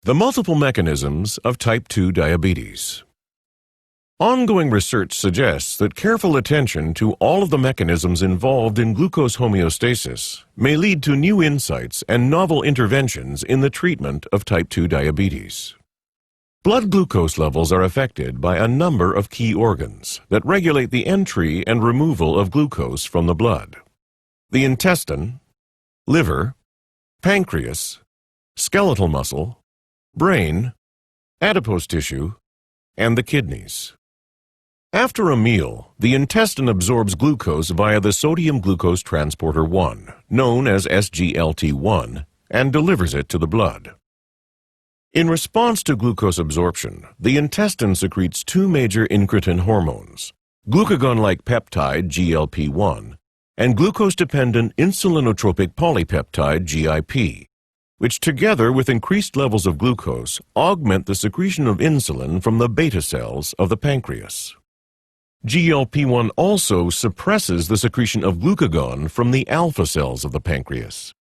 The multiple mechanisms of type 2 diabetes. Ongoing research suggests that careful attention to all of the mechanisms involved in glucose homeostasis may lead to new insights and novel interventions in the treatment of type 2 diabetes. Blood glucose levels are affected by a number of key organs that regulate the entry and removal of glucose from the blood: the intestine, liver, pancreas, skeletal muscle, brain, adipose tissue, and the kidneys. After a meal, the intestine absorbs glucose via the sodium glucose transporter 1, known as SGLT1, and delivers it to the blood. In response to glucose absorption, the intestine secretes two major incretin hormones: glucagon-like peptide GLP-1 and glucose-dependent insulinotropic polypeptide GIP, which together with increased levels of glucose augment the secretion of insulin from the beta cells of the pancreas. GLP-1 also suppresses the secretion of glucagon from the alpha cells of the pancreas.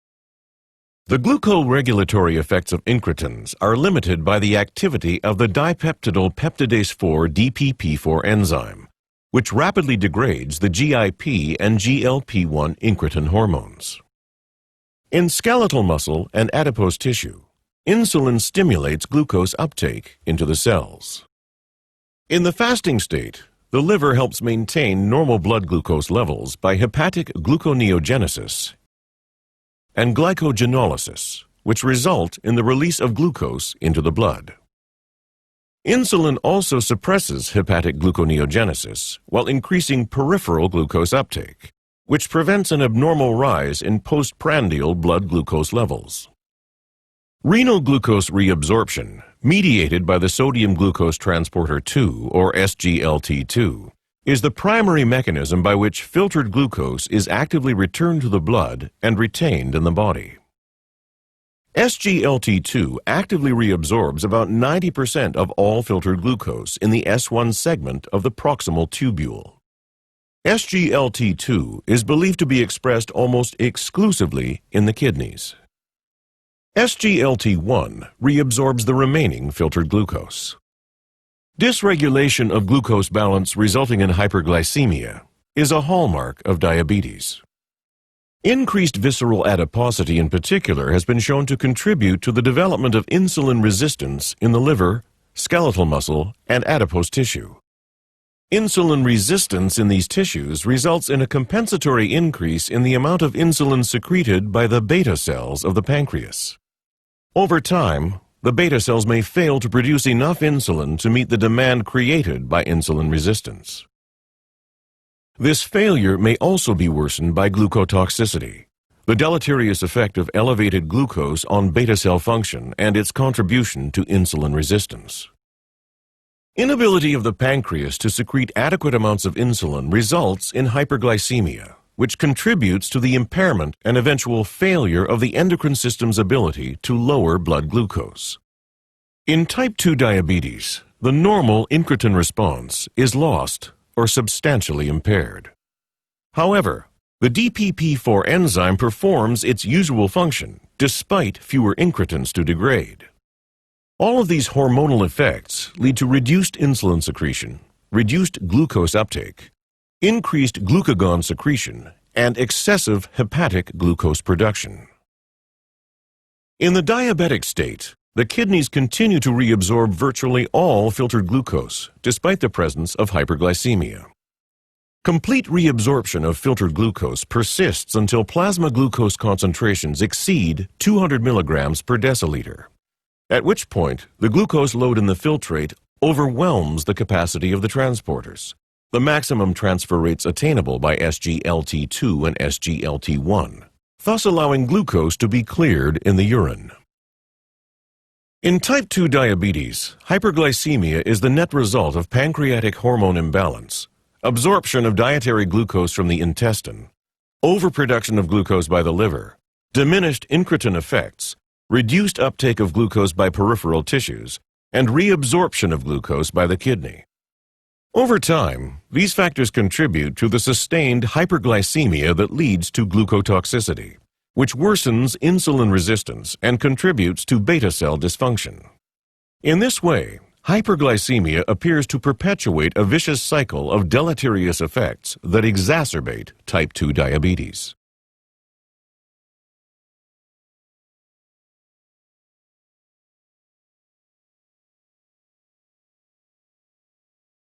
The glucoregulatory effects of incretins are limited by the activity of the dipeptidyl peptidase 4 DPP4 enzyme, which rapidly degrades the GIP and GLP-1 incretin hormones. In skeletal muscle and adipose tissue, insulin stimulates glucose uptake into the cells. In the fasting state, the liver helps maintain normal blood glucose levels by hepatic gluconeogenesis and glycogenolysis, which result in the release of glucose into the blood. Insulin also suppresses hepatic gluconeogenesis while increasing peripheral glucose uptake, which prevents an abnormal rise in postprandial blood glucose levels. Renal glucose reabsorption, mediated by the sodium glucose transporter 2, or SGLT2, is the primary mechanism by which filtered glucose is actively returned to the blood and retained in the body. SGLT2 actively reabsorbs about 90% of all filtered glucose in the S1 segment of the proximal tubule. SGLT2 is believed to be expressed almost exclusively in the kidneys. SGLT1 reabsorbs the remaining filtered glucose. Dysregulation of glucose balance resulting in hyperglycemia is a hallmark of diabetes. Increased visceral adiposity in particular has been shown to contribute to the development of insulin resistance in the liver, skeletal muscle, and adipose tissue. Insulin resistance in these tissues results in a compensatory increase in the amount of insulin secreted by the beta cells of the pancreas. Over time, the beta cells may fail to produce enough insulin to meet the demand created by insulin resistance. This failure may also be worsened by glucotoxicity, the deleterious effect of elevated glucose on beta cell function and its contribution to insulin resistance. Inability of the pancreas to secrete adequate amounts of insulin results in hyperglycemia, which contributes to the impairment and eventual failure of the endocrine system's ability to lower blood glucose. In type 2 diabetes, the normal incretin response is lost or substantially impaired. However, the DPP4 enzyme performs its usual function despite fewer incretins to degrade. All of these hormonal effects lead to reduced insulin secretion, reduced glucose uptake, increased glucagon secretion, and excessive hepatic glucose production. In the diabetic state, the kidneys continue to reabsorb virtually all filtered glucose, despite the presence of hyperglycemia. Complete reabsorption of filtered glucose persists until plasma glucose concentrations exceed 200 milligrams per deciliter, at which point the glucose load in the filtrate overwhelms the capacity of the transporters, the maximum transfer rates attainable by SGLT2 and SGLT1, thus allowing glucose to be cleared in the urine. In type 2 diabetes, hyperglycemia is the net result of pancreatic hormone imbalance, absorption of dietary glucose from the intestine, overproduction of glucose by the liver, diminished incretin effects, reduced uptake of glucose by peripheral tissues, and reabsorption of glucose by the kidney. Over time, these factors contribute to the sustained hyperglycemia that leads to glucotoxicity, which worsens insulin resistance and contributes to beta cell dysfunction. In this way, hyperglycemia appears to perpetuate a vicious cycle of deleterious effects that exacerbate type 2 diabetes.